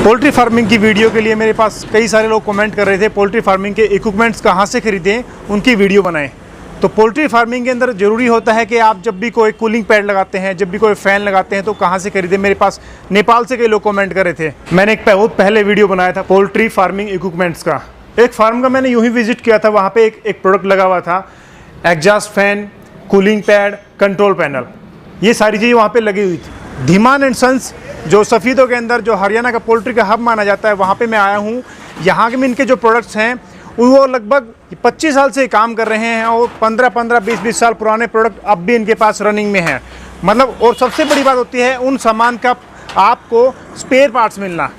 Poultry farming की video के लिए मेरे पास कई सारे लोग कमेंट कर रहे थे पोल्ट्री फार्मिंग के इक्विपमेंट्स कहाँ से खरीदें, उनकी वीडियो बनाएं। तो पोल्ट्री फार्मिंग के अंदर ज़रूरी होता है कि आप जब भी कोई कूलिंग पैड लगाते हैं, जब भी कोई फ़ैन लगाते हैं तो कहाँ से खरीदें। मेरे पास नेपाल से कई लोग कमेंट कर रहे थे। मैंने एक बहुत पहले वीडियो बनाया था पोल्ट्री फार्मिंग इक्विपमेंट्स का। एक फार्म का मैंने यूँ ही विजिट किया था, वहाँ पर एक प्रोडक्ट लगा हुआ था, exhaust fan, cooling pad, control panel, ये सारी चीज़ें वहाँ पर लगी हुई थी। धीमान एंड सन्स जो सफ़ीदों के अंदर जो हरियाणा का पोल्ट्री का हब माना जाता है, वहाँ पे मैं आया हूँ। यहाँ के में इनके जो प्रोडक्ट्स हैं वो लगभग 25 साल से काम कर रहे हैं और 15-15, 20-20 साल पुराने प्रोडक्ट अब भी इनके पास रनिंग में हैं। मतलब और सबसे बड़ी बात होती है उन सामान का आपको स्पेयर पार्ट्स मिलना।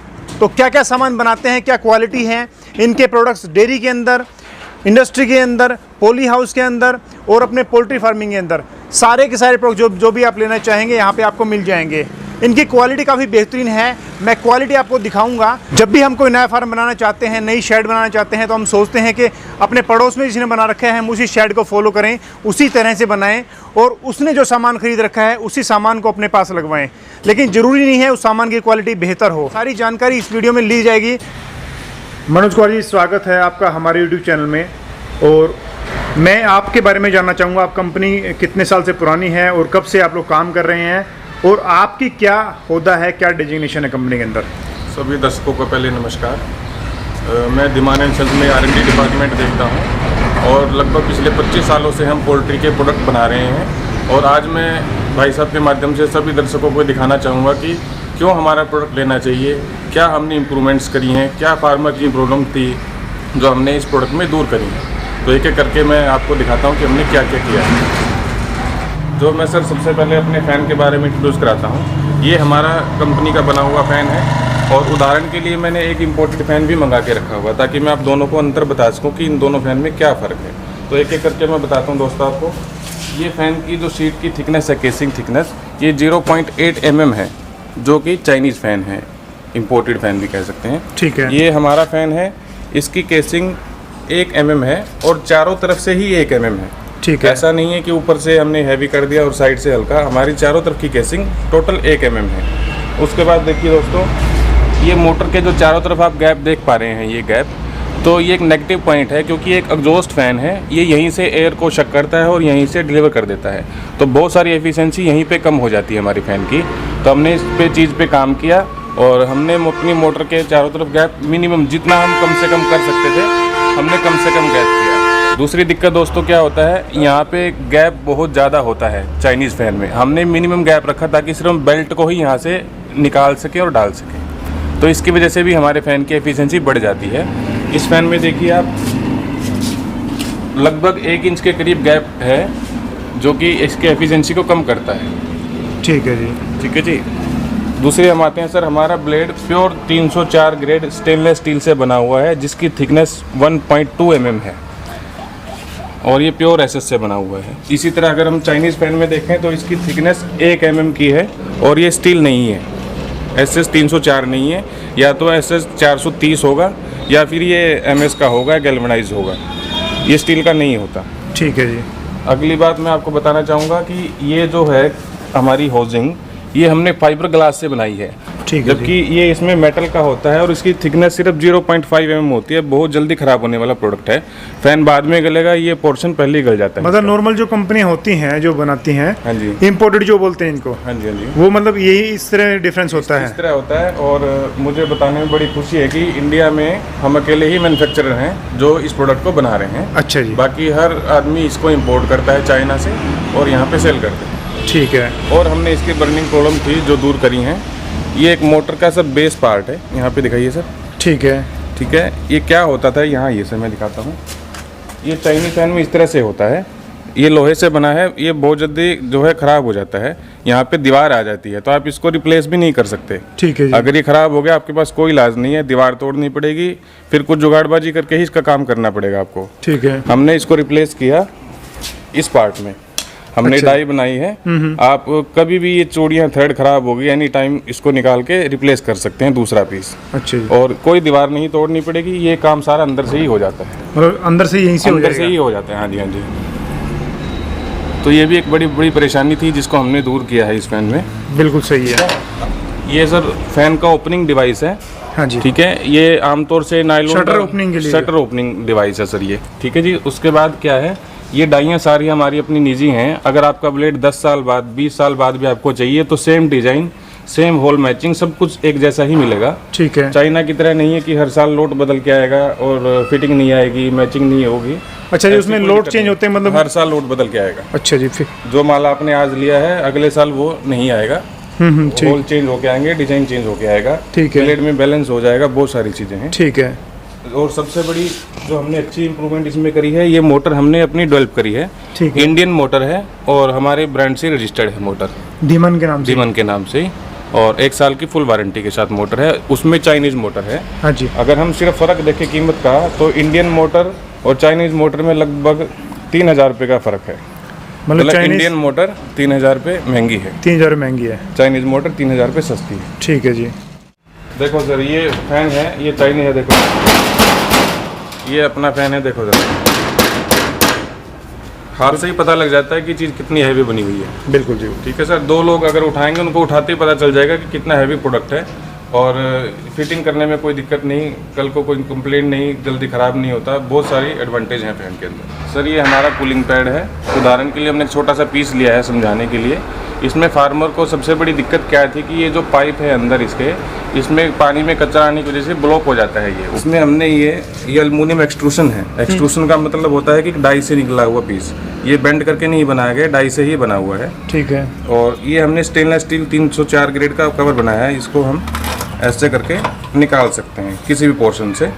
तो क्या क्या सामान बनाते हैं, क्या क्वालिटी है इनके प्रोडक्ट्स डेयरी के अंदर, इंडस्ट्री के अंदर, पॉली हाउस के अंदर और अपने पोल्ट्री फार्मिंग के अंदर, सारे के सारे प्रोडक्ट जो भी आप लेना चाहेंगे यहाँ पे आपको मिल जाएंगे। इनकी क्वालिटी काफ़ी बेहतरीन है, मैं क्वालिटी आपको दिखाऊंगा। जब भी हम कोई नया फार्म बनाना चाहते हैं, नई शेड बनाना चाहते हैं, तो हम सोचते हैं कि अपने पड़ोस में जिसने बना रखा है हम उसी शेड को फॉलो करें, उसी तरह से बनाएं और उसने जो सामान खरीद रखा है उसी सामान को अपने पास लगवाएं। लेकिन ज़रूरी नहीं है उस सामान की क्वालिटी बेहतर हो। सारी जानकारी इस वीडियो में ली जाएगी। मनोज कुमार जी, स्वागत है आपका हमारे यूट्यूब चैनल में। और मैं आपके बारे में जानना चाहूँगा, आप कंपनी कितने साल से पुरानी है और कब से आप लोग काम कर रहे हैं और आपकी क्या होदा है, क्या डिजिग्नेशन है कंपनी के अंदर? सभी दर्शकों को पहले नमस्कार। मैं डिमांड एंड सेल्स में R&D डिपार्टमेंट देखता हूँ और लगभग पिछले 25 सालों से हम पोल्ट्री के प्रोडक्ट बना रहे हैं। और आज मैं भाई साहब के माध्यम से सभी दर्शकों को दिखाना चाहूँगा कि क्यों हमारा प्रोडक्ट लेना चाहिए, क्या हमने इम्प्रूवमेंट्स करी हैं, क्या फार्मर की प्रॉब्लम थी जो हमने इस प्रोडक्ट में दूर करी है। तो एक एक करके मैं आपको दिखाता हूँ कि हमने क्या क्या किया है। जो मैं सर सबसे पहले अपने फ़ैन के बारे में इंट्रोड्यूस कराता हूँ। ये हमारा कंपनी का बना हुआ फ़ैन है और उदाहरण के लिए मैंने एक इम्पोर्टेड फ़ैन भी मंगा के रखा हुआ ताकि मैं आप दोनों को अंतर बता सकूँ कि इन दोनों फ़ैन में क्या फ़र्क है। तो एक एक करके मैं बताता हूँ दोस्तों आपको। ये फ़ैन की जो शीट की थिकनेस है, केसिंग थिकनेस, ये 0.8 mm है, जो कि चाइनीज़ फ़ैन है, इम्पोर्टेड फ़ैन भी कह सकते हैं। ठीक है। ये हमारा फ़ैन है, इसकी केसिंग 1 mm है और चारों तरफ से ही 1 mm है। ठीक है। ऐसा नहीं है कि ऊपर से हमने हैवी कर दिया और साइड से हल्का, हमारी चारों तरफ की केसिंग टोटल 1 mm है। उसके बाद देखिए दोस्तों, ये मोटर के जो चारों तरफ आप गैप देख पा रहे हैं, ये गैप, तो ये एक नेगेटिव पॉइंट है क्योंकि एक एग्जॉस्ट फैन है, ये यहीं से एयर को शक करता है और यहीं से डिलीवर कर देता है। तो बहुत सारी एफिशिएंसी यहीं पे कम हो जाती है हमारी फ़ैन की। तो हमने इस पे चीज़ पे काम किया और हमने अपनी मोटर के चारों तरफ गैप मिनिमम जितना हम कम से कम कर सकते थे, हमने कम से कम गैप किया। दूसरी दिक्कत दोस्तों क्या होता है, यहाँ पे गैप बहुत ज़्यादा होता है चाइनीज़ फ़ैन में। हमने मिनिमम गैप रखा ताकि सिर्फ हम बेल्ट को ही यहाँ से निकाल सकें और डाल सकें। तो इसकी वजह से भी हमारे फ़ैन की एफिशिएंसी बढ़ जाती है। इस फ़ैन में देखिए आप, लगभग 1 इंच के करीब गैप है जो कि इसके एफिशिएंसी को कम करता है। ठीक है जी। ठीक है जी। दूसरे हम आते हैं सर, हमारा blade pure 304 grade stainless steel से बना हुआ है जिसकी थिकनेस 1.2 mm है और ये प्योर SS से बना हुआ है। इसी तरह अगर हम चाइनीज़ फ़ैन में देखें तो इसकी थिकनेस 1 mm की है और ये स्टील नहीं है, SS 304 नहीं है, या तो SS 430 होगा या फिर ये MS का होगा, गैल्वेनाइज होगा, ये स्टील का नहीं होता। ठीक है जी। अगली बात मैं आपको बताना चाहूँगा कि ये जो है हमारी होजिंग, ये हमने फाइबर ग्लास से बनाई है। ठीक है। जबकि ये इसमें मेटल का होता है और इसकी थिकनेस सिर्फ 0.5 mm होती है। बहुत जल्दी ख़राब होने वाला प्रोडक्ट है। फ़ैन बाद में गलेगा, ये पोर्शन पहले ही गल जाता है। मतलब नॉर्मल जो कंपनियां होती हैं जो बनाती हैं, हाँ जी, इम्पोर्टेड जो बोलते हैं इनको, हाँ जी, हाँ जी, वो मतलब यही इस तरह डिफरेंस होता है। इस तरह होता है। और मुझे बताने में बड़ी खुशी है कि इंडिया में हम अकेले ही मैन्युफैक्चरर हैं जो इस प्रोडक्ट को बना रहे हैं। अच्छा जी। बाकी हर आदमी इसको इम्पोर्ट करता है चाइना से और यहाँ पे सेल करते हैं। ठीक है। और हमने इसकी बर्निंग प्रॉब्लम थी जो दूर करी हैं। ये एक मोटर का सर बेस पार्ट है, यहाँ पे दिखाइए सर। ठीक है। ठीक है। ये क्या होता था, यहाँ ये सर मैं दिखाता हूँ। ये चाइनीज़ फ़ैन में इस तरह से होता है, ये लोहे से बना है, ये बहुत जल्दी जो है ख़राब हो जाता है, यहाँ पे दीवार आ जाती है तो आप इसको रिप्लेस भी नहीं कर सकते। ठीक है जी। अगर ये ख़राब हो गया आपके पास कोई इलाज नहीं है, दीवार तोड़नी पड़ेगी, फिर कुछ जुगाड़बाजी करके ही इसका काम करना पड़ेगा आपको। ठीक है। हमने इसको रिप्लेस किया इस पार्ट में, हमने अच्छा। डाई बनाई है। आप कभी भी ये चूड़ियाँ थ्रेड खराब होगी एनी टाइम इसको निकाल के रिप्लेस कर सकते हैं दूसरा पीस। अच्छा जी। और कोई दीवार नहीं तोड़नी पड़ेगी, ये काम सारा अंदर से ही हो जाता है। मतलब अंदर से यहीं से हो अंदर से जाएगा। ही हो जाता है। हाँ जी, हाँ जी। तो ये भी एक बड़ी बड़ी परेशानी थी जिसको हमने दूर किया है इस फैन में। बिल्कुल सही है। ये सर फैन का ओपनिंग डिवाइस है। हाँ जी। ठीक है, ये आमतौर से नायलॉन शटर ओपनिंग के लिए, शटर ओपनिंग डिवाइस है सर ये। ठीक है जी। उसके बाद क्या है, ये डाइयाँ सारी हमारी अपनी निजी हैं। अगर आपका ब्लेड 10 साल बाद 20 साल बाद भी आपको चाहिए तो same design, same whole matching, सब कुछ एक जैसा ही मिलेगा। ठीक है। चाइना की तरह नहीं है कि हर साल लोड बदल के आएगा और फिटिंग नहीं आएगी, मैचिंग नहीं होगी। अच्छा जी, उसमें लोड चेंज होते हैं मतलब? हर साल लोड बदल के आएगा। अच्छा जी। फिर जो माल आपने आज लिया है अगले साल वो नहीं आएगा। ठीक। होल चेंज होके आएंगे, डिजाइन चेंज होके आएगा। ठीक है। ब्लेड में बैलेंस हो जाएगा, बहुत सारी चीजें हैं। ठीक है। और सबसे बड़ी जो हमने अच्छी इंप्रूवमेंट इसमें करी है, ये मोटर हमने अपनी डेवलप करी है। ठीक है। इंडियन मोटर है और हमारे ब्रांड से रजिस्टर्ड है मोटर, धीमन के नाम से। धीमन के नाम से ही, और 1 साल की फुल वारंटी के साथ मोटर है। उसमें चाइनीज मोटर है। हाँ जी। अगर हम सिर्फ फ़र्क देखें कीमत का, तो इंडियन मोटर और चाइनीज मोटर में लगभग 3000 रुपये का फ़र्क है। मतलब इंडियन मोटर 3000 रुपये महंगी है, 3000 महंगी है। चाइनीज मोटर 3000 रुपये सस्ती है। ठीक है जी। देखो सर, ये फैन है, ये चाइनीज है। देखो ये अपना फैन है, देखो सर, हाथ से ही पता लग जाता है कि चीज़ कितनी हैवी बनी हुई है। बिल्कुल जी। ठीक है सर, 2 लोग अगर उठाएंगे उनको उठाते ही पता चल जाएगा कि कितना हैवी प्रोडक्ट है। और फिटिंग करने में कोई दिक्कत नहीं, कल को कोई कंप्लेंट नहीं, जल्दी ख़राब नहीं होता। बहुत सारी एडवांटेज हैं फैन के अंदर। सर ये हमारा कूलिंग पैड है। उदाहरण के लिए हमने एक छोटा सा पीस लिया है समझाने के लिए। इसमें फार्मर को सबसे बड़ी दिक्कत क्या थी कि ये जो पाइप है अंदर इसके, इसमें पानी में कचरा आने की वजह से ब्लॉक हो जाता है ये। इसमें हमने ये एल्युमिनियम एक्सट्रूशन है। एक्सट्रूशन का मतलब होता है कि डाई से निकला हुआ पीस, ये बेंड करके नहीं बनाया गया, डाई से ही बना हुआ है। ठीक है। और ये हमने स्टेनलेस स्टील 304 ग्रेड का कवर बनाया है। इसको हम ऐसे करके निकाल सकते हैं किसी भी पोर्शन से।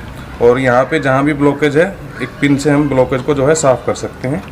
और यहाँ पे जहाँ भी ब्लॉकेज है, एक पिन से हम ब्लॉकेज को जो है साफ़ कर सकते हैं।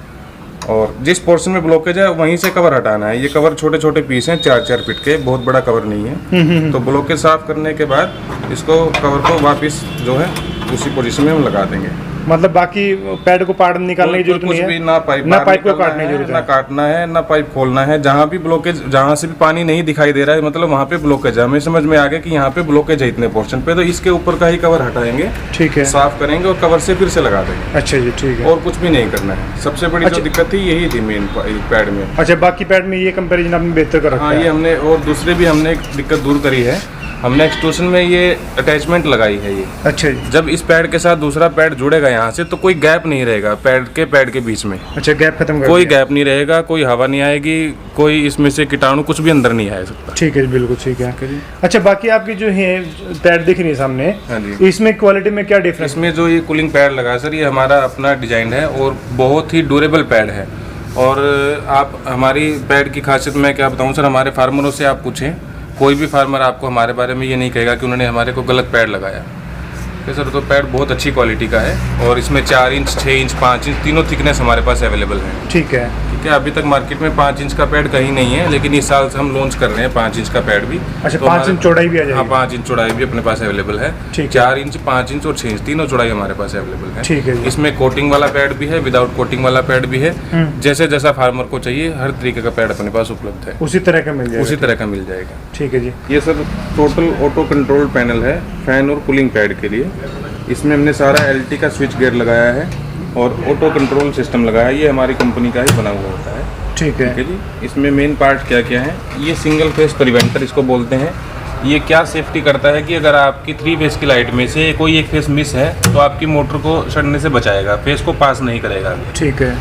और जिस पोर्शन में ब्लॉकेज है वहीं से कवर हटाना है। ये कवर छोटे छोटे पीस हैं, 4-4 फीट के, बहुत बड़ा कवर नहीं है। तो ब्लॉकेज साफ करने के बाद इसको कवर को वापस जो है उसी पोजीशन में हम लगा देंगे। मतलब बाकी पैड को पार्ट निकालने की जरूरत नहीं है? ना पाइप को काटने की जरूरत है, ना काटना है, ना पाइप खोलना है। जहाँ भी ब्लॉकेज, जहाँ से भी पानी नहीं दिखाई दे रहा है, मतलब वहाँ पे ब्लॉकेज है। हमें समझ में आ गया कि यहाँ पे ब्लॉकेज है इतने पोर्शन पे, तो इसके ऊपर का ही कवर हटाएंगे। ठीक है। साफ करेंगे और कवर से फिर से लगा देंगे। अच्छा जी। ठीक है। और कुछ भी नहीं करना है। सबसे बड़ी जो दिक्कत थी यही थी मेन पैड में। अच्छा, बाकी पैड में ये कंपैरिजन आपने बेहतर कर रखा है? हाँ, ये हमने, और दूसरे भी हमने एक दिक्कत दूर करी है। हमने एक्सट्रूशन में ये अटैचमेंट लगाई है ये। अच्छा जी। जब इस पैड के साथ दूसरा पैड जुड़ेगा यहाँ से, तो कोई गैप नहीं रहेगा पैड के बीच में। अच्छा, गैप खत्म कर कोई गैप नहीं रहेगा, कोई हवा नहीं आएगी, कोई इसमें से कीटाणु कुछ भी अंदर नहीं आ सकता। ठीक है, बिल्कुल ठीक है। अच्छा, बाकी आपकी जो है पैड दिख रही है सामने, हाँ जी, इसमें क्वालिटी में क्या डिफरेंस? इसमें जो ये कूलिंग पैड लगा है सर, ये हमारा अपना डिजाइन है और बहुत ही ड्यूरेबल पैड है। और आप हमारी पैड की खासियत मैं क्या बताऊँ सर, हमारे फार्मरों से आप पूछें, कोई भी फार्मर आपको हमारे बारे में ये नहीं कहेगा कि उन्होंने हमारे को गलत पैड लगाया। तो सर, तो पैड बहुत अच्छी क्वालिटी का है और इसमें 4 इंच, 6 इंच, 5 इंच तीनों थिकनेस हमारे पास अवेलेबल है। ठीक है। अभी तक मार्केट में 5 इंच का पैड कहीं नहीं है, लेकिन इस साल से हम लॉन्च कर रहे हैं 5 इंच का पैड भी। अच्छा, 5 इंच चौड़ाई भी आ जाएगी? हाँ, 5 इंच चौड़ाई भी अपने पास अवेलेबल है। 4 इंच, 5 इंच और 6 इंच तीनों चौड़ाई हमारे पास अवेलेबल है। ठीक है। इसमें कोटिंग वाला पैड भी है, विदाउट कोटिंग वाला पैड भी है। जैसे जैसा फार्मर को चाहिए हर तरीके का पैड अपने पास उपलब्ध है। उसी तरह का मिल जाएगा। ठीक है जी। ये sir total auto control panel है फैन और कूलिंग पैड के लिए। इसमें हमने सारा LT का स्विच गियर लगाया है और ऑटो कंट्रोल सिस्टम लगाया है। ये हमारी कंपनी का ही बना हुआ होता है। ठीक है जी। इसमें मेन पार्ट क्या क्या है, ये सिंगल फेस प्रिवेंटर इसको बोलते हैं। ये क्या सेफ्टी करता है कि अगर आपकी 3 फेस की लाइट में से कोई एक फेस मिस है तो आपकी मोटर को सड़ने से बचाएगा, फेस को पास नहीं करेगा। ठीक है।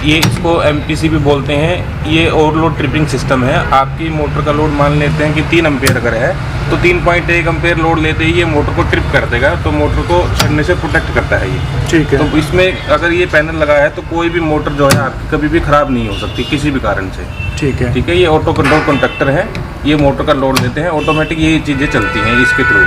ये इसको MPC भी बोलते हैं। ये ओवरलोड ट्रिपिंग सिस्टम है। आपकी मोटर का लोड मान लेते हैं कि 3 एम्पेयर अगर है तो 3.1 एम्पेयर लोड लेते ही ये मोटर को ट्रिप कर देगा, तो मोटर को सड़ने से प्रोटेक्ट करता है ये। ठीक है। तो इसमें अगर ये पैनल लगा है तो कोई भी मोटर जो है आपकी कभी भी खराब नहीं हो सकती किसी भी कारण से। ठीक है। ठीक है। ये ऑटो कंट्रोल कंडक्टर है, ये मोटर का लोड देते हैं, ऑटोमेटिक ये चीज़ें चलती हैं इसके थ्रू।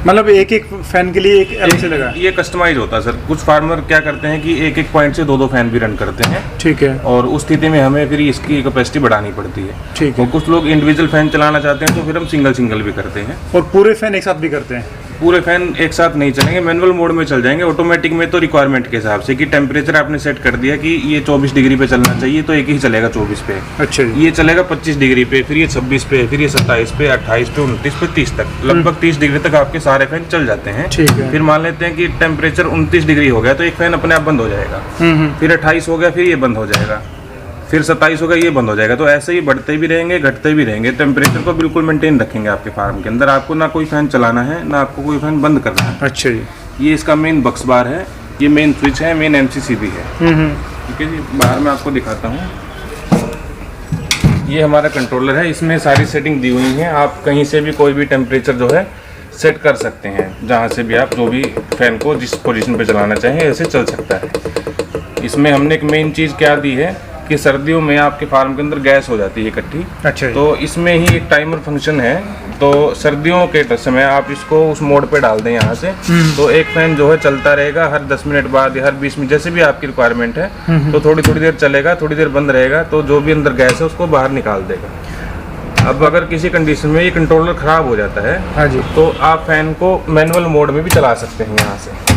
मतलब एक एक फैन के लिए एक अलग से लगा, ये कस्टमाइज होता है सर। कुछ फार्मर क्या करते हैं कि एक एक पॉइंट से 2-2 फैन भी रन करते हैं। ठीक है। और उस स्थिति में हमें फिर इसकी कैपेसिटी बढ़ानी पड़ती है। ठीक है। और कुछ लोग इंडिविजुअल फैन चलाना चाहते हैं तो फिर हम सिंगल भी करते हैं। और पूरे फैन एक साथ भी करते हैं? पूरे फैन एक साथ नहीं चलेंगे, मैनुअल मोड में चल जाएंगे। ऑटोमेटिक में तो रिक्वायरमेंट के हिसाब से कि टेम्परेचर आपने सेट कर दिया कि ये 24 डिग्री पे चलना चाहिए तो एक ही चलेगा 24 पे। अच्छा। ये चलेगा 25 डिग्री पे, फिर ये 26 पे, फिर ये 27 पे, 28 पे, 29 पे, 30 तक, लगभग 30 डिग्री तक आपके सारे फैन चल जाते हैं। ठीक है। फिर मान लेते हैं कि टेम्परेचर 29 डिग्री हो गया तो एक फैन अपने आप बंद हो जाएगा। फिर 28 हो गया, फिर ये बंद हो जाएगा। फिर 27 होगा, ये बंद हो जाएगा। तो ऐसे ही बढ़ते भी रहेंगे, घटते भी रहेंगे। टेम्परेचर को बिल्कुल मेंटेन रखेंगे आपके फार्म के अंदर। आपको ना कोई फ़ैन चलाना है, ना आपको कोई फ़ैन बंद करना है। अच्छा जी। ये इसका मेन बक्स बार है, ये मेन स्विच है, मेन MCC भी है। ठीक है जी। बाहर मैं आपको दिखाता हूँ। ये हमारा कंट्रोलर है, इसमें सारी सेटिंग दी हुई है। आप कहीं से भी कोई भी टेम्परेचर जो है सेट कर सकते हैं, जहाँ से भी आप जो भी फ़ैन को जिस पोजीशन पे चलाना चाहें ऐसे चल सकता है। इसमें हमने एक मेन चीज़ क्या दी है कि सर्दियों में आपके फार्म के अंदर गैस हो जाती है इकट्ठी। अच्छा। तो इसमें ही एक टाइमर फंक्शन है। तो सर्दियों के समय आप इसको उस मोड पे डाल दें यहाँ से, तो एक फैन जो है चलता रहेगा हर 10 मिनट बाद या हर 20 मिनट, जैसे भी आपकी रिक्वायरमेंट है। तो थोड़ी थोड़ी देर चलेगा, थोड़ी देर बंद रहेगा, तो जो भी अंदर गैस है उसको बाहर निकाल देगा। अब अगर किसी कंडीशन में ये कंट्रोलर ख़राब हो जाता है, हाँ जी, तो आप फैन को मैनुअल मोड में भी चला सकते हैं यहाँ से।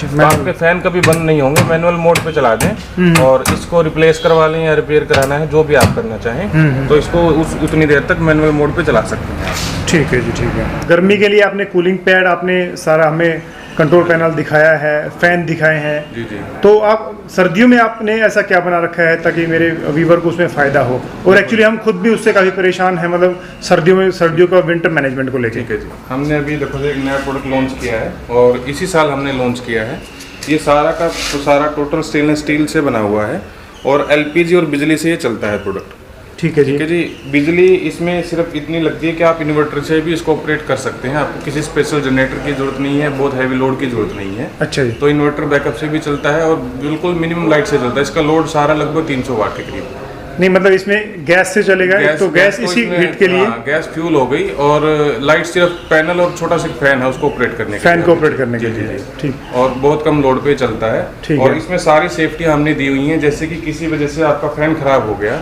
तो आपके फैन कभी बंद नहीं होंगे, मैनुअल मोड पे चला दें और इसको रिप्लेस करवा लें या रिपेयर कराना है, जो भी आप करना चाहें, तो इसको उतनी देर तक मैनुअल मोड पे चला सकते हैं। ठीक है जी, ठीक है। गर्मी के लिए आपने कूलिंग पैड, आपने सारा हमें कंट्रोल पैनल दिखाया है, फैन दिखाए हैं जी जी। तो आप सर्दियों में आपने ऐसा क्या बना रखा है ताकि मेरे व्यूवर को उसमें फ़ायदा हो? और एक्चुअली हम खुद भी उससे काफ़ी परेशान हैं, मतलब सर्दियों का विंटर मैनेजमेंट को लेकर। ठीक है जी। हमने अभी देखो एक नया प्रोडक्ट लॉन्च किया है और इसी साल हमने लॉन्च किया है। ये सारा का सारा टोटल स्टेनलेस स्टील से बना हुआ है और LPG और बिजली से ये चलता है प्रोडक्ट। ठीक है जी। ठीक है जी। बिजली इसमें सिर्फ इतनी लगती है कि आप इन्वर्टर से भी इसको ऑपरेट कर सकते हैं। आपको किसी स्पेशल जनरेटर की जरूरत नहीं है, बहुत हैवी लोड की जरूरत नहीं है। अच्छा जी। तो इन्वर्टर बैकअप से भी चलता है और बिल्कुल मिनिमम लाइट से चलता है। इसका लोड सारा लगभग 300 वाट के करीब। नहीं मतलब इसमें गैस से चलेगा, तो गैस इसी हीट के लिए गैस फ्यूल हो गई और लाइट सिर्फ पैनल और छोटा सा फैन है उसको ऑपरेट करने फैन को ऑपरेट करने के लिए। ठीक। और बहुत कम लोड पे चलता है। ठीक और है। इसमें सारी सेफ्टी हमने दी हुई है, जैसे कि किसी वजह से आपका फैन खराब हो गया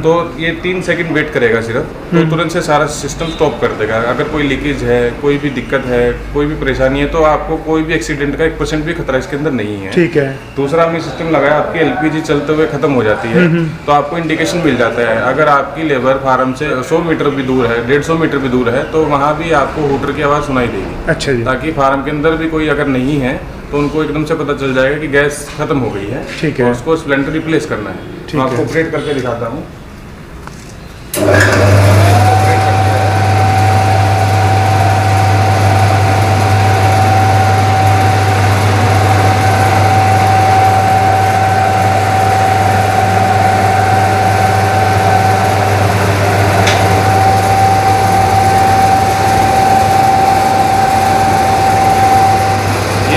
तो ये 3 सेकंड वेट करेगा सिर्फ, तो तुरंत से सारा सिस्टम स्टॉप कर देगा। अगर कोई लीकेज है, कोई भी दिक्कत है, कोई भी परेशानी है, तो आपको कोई भी एक्सीडेंट का 1% भी खतरा इसके अंदर नहीं है। ठीक है। दूसरा हमने सिस्टम लगाया, आपकी LPG चलते हुए खत्म हो जाती है तो आपको इंडिकेशन मिल जाता है। अगर आपकी लेबर फार्म से 100 मीटर भी दूर है, 150 मीटर भी दूर है, तो वहाँ भी आपको हूटर की आवाज़ सुनाई देगी। अच्छा जी। ताकि फार्म के अंदर भी कोई अगर नहीं है तो उनको एकदम से पता चल जाएगा कि गैस खत्म हो गई है। ठीक है। और उसको सिलेंडर रिप्लेस करना है। ठीक मैं आपको है। ऑपरेट करके दिखाता हूँ।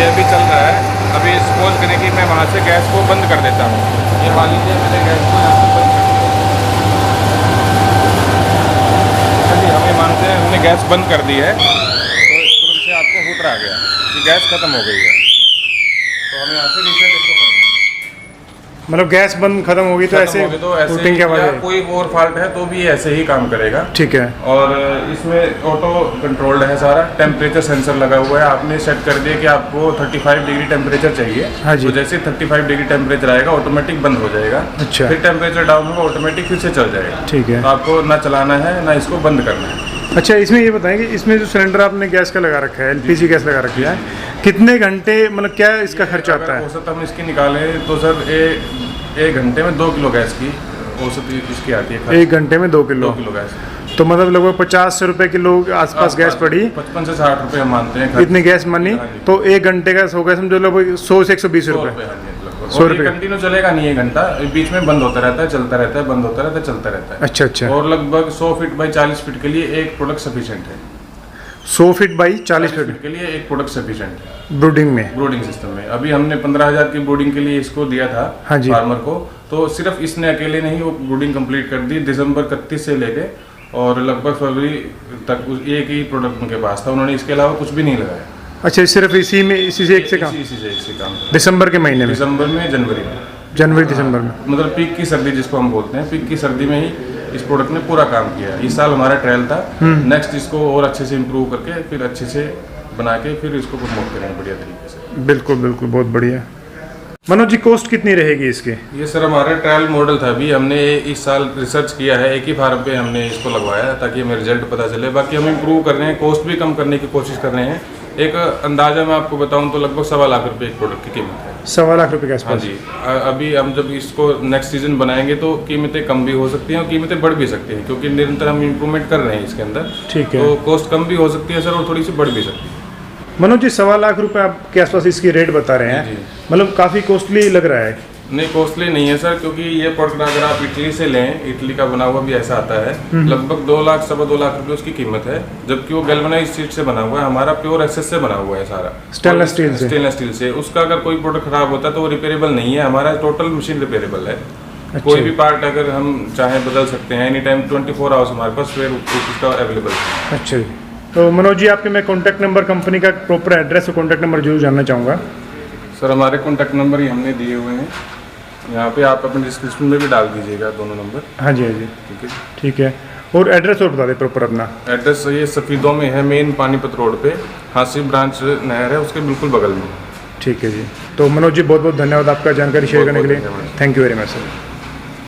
अभी चल रहा है। अभी सपोज करें कि मैं वहाँ से गैस को बंद कर देता हूँ। ये मान लीजिए मैंने गैस को यहाँ से बंद कर दिया। चलिए हमें मानते हैं हमने गैस बंद कर दी है, तो तुरंत से आपको हूटर आ गया कि गैस खत्म हो गई है। तो हमें यहाँ से रीसेट इसको करना है। मतलब गैस बंद खत्म होगी तो ऐसे हूटिंग क्या या कोई और फॉल्ट है तो भी ये ऐसे ही काम करेगा। ठीक है। और इसमें ऑटो कंट्रोल्ड है सारा। टेम्परेचर सेंसर लगा हुआ है, आपने सेट कर दिया कि आपको 35 डिग्री टेम्परेचर चाहिए। हाँ जी। तो जैसे 35 डिग्री टेम्परेचर आएगा ऑटोमेटिक बंद हो जाएगा। अच्छा। फिर टेम्परेचर डाउन होगा ऑटोमेटिक फिर से चल जाएगा। ठीक है। तो आपको ना चलाना है ना इसको बंद करना है। अच्छा, इसमें ये बताएं कि इसमें जो सिलेंडर आपने गैस का लगा रखा है, LPG गैस लगा रखी है, कितने घंटे मतलब क्या इसका खर्चा आता है? औसत हम इसकी निकालें तो सर एक घंटे में 2 किलो गैस की औसत इसकी आती है। 1 घंटे में 2 किलो? 2 kilo gas. तो मतलब लगभग 50 से रुपए किलो आसपास गैस पड़ी। 55 से 60 रुपये हम मानते हैं इतनी गैस मनी। तो 1 घंटे का हो गया समझो लगभग 100 से 120 रुपये। 100 रुपये कंटिन्यू चलेगा नहीं 1 घंटा, बीच में बंद होता रहता है, चलता रहता है, बंद होता रहता है, चलता रहता है। अच्छा अच्छा। और लगभग 100 फीट बाई 40 फीट के लिए एक प्रोडक्ट सफिशिएंट है। 100 फीट बाई 40 फीट के लिए एक प्रोडक्ट सफिशिएंट है ब्रूडिंग में, ब्रूडिंग सिस्टम में। अभी हमने 15,000 की ब्रूडिंग के लिए इसको दिया था। हाँ जी। फार्मर को, तो सिर्फ इसने अकेले नहीं वो ब्रूडिंग कंप्लीट कर दी दिसंबर 31 से लेके और लगभग फरवरी तक एक ही प्रोडक्ट उनके पास था। उन्होंने इसके अलावा कुछ भी नहीं लगाया। अच्छा, सिर्फ इसी में इसी से एक से काम? इसी से एक से काम। दिसंबर के महीने में? दिसंबर में, जनवरी में, जनवरी दिसंबर में, मतलब पीक की सर्दी जिसको हम बोलते हैं, पीक की सर्दी में ही इस प्रोडक्ट ने पूरा काम किया। इस साल हमारा ट्रायल था। नेक्स्ट इसको और अच्छे से इम्प्रूव करके फिर अच्छे से बना के फिर इसको प्रमोट करेंगे बढ़िया तरीके से। बिल्कुल बिल्कुल, बहुत बढ़िया। मनोज जी, कॉस्ट कितनी रहेगी इसकी? ये सर हमारा ट्रायल मॉडल था। अभी हमने इस साल रिसर्च किया है, एक ही फार्म पे हमने इसको लगवाया ताकि हमें रिजल्ट पता चले। बाकी हम इम्प्रूव कर रहे हैं, कॉस्ट भी कम करने की कोशिश कर रहे हैं एक अंदाज़ा मैं आपको बताऊं तो लगभग 1.25 लाख रुपए एक प्रोडक्ट की कीमत है। 1.25 लाख रुपए के हाँ आसपास। जी। अभी हम जब इसको नेक्स्ट सीजन बनाएंगे तो कीमतें कम भी हो सकती हैं और कीमतें बढ़ भी सकती हैं, क्योंकि निरंतर हम इम्प्रूवमेंट कर रहे हैं इसके अंदर। ठीक है। तो कॉस्ट कम भी हो सकती है सर और थोड़ी सी बढ़ भी सकती है। मनोज जी, 1.25 लाख रुपए आपके आसपास इसकी रेट बता रहे हैं, जी। मतलब काफ़ी कॉस्टली लग रहा है। नहीं, कॉस्टली नहीं है सर, क्योंकि ये प्रोडक्ट अगर आप इटली से लें, इटली का बना हुआ भी ऐसा आता है, लगभग 2 लाख 2.25 लाख रुपए उसकी कीमत है, जबकि वो गैल्वेनाइज्ड स्टील से बना हुआ है। हमारा प्योर एसएस से बना हुआ है सारा, स्टेनलेस स्टील से। स्टेनलेस स्टील से। उसका अगर कोई प्रोडक्ट खराब होता है तो वो रिपेयरेबल नहीं है, हमारा टोटल मशीन रिपेयरेबल है। अच्छा। कोई भी पार्ट अगर हम चाहें बदल सकते हैं एनी टाइम, 24 आवर्स हमारे पास स्पेयर उसका अवेलेबल है। अच्छा जी। तो मनोज जी, आपके मैं कॉन्टैक्ट नंबर, कंपनी का प्रॉपर एड्रेस और कॉन्टैक्ट नंबर जरूर जानना चाहूँगा। सर हमारे कॉन्टैक्ट नंबर ही हमने दिए हुए हैं यहाँ पे, आप अपने डिस्क्रिप्शन में भी डाल दीजिएगा दोनों नंबर। हाँ जी, हाँ जी, ठीक है। ठीक है। और एड्रेस और बता दें प्रॉपर अपना। एड्रेस ये सफ़ीदों में है, मेन पानीपत रोड पे, हांसी ब्रांच नहर है उसके बिल्कुल बगल में। ठीक है जी। तो मनोज जी, बहुत बहुत धन्यवाद आपका जानकारी शेयर करने के लिए। बहुत-बहुत धन्यवाद। Thank you very much sir.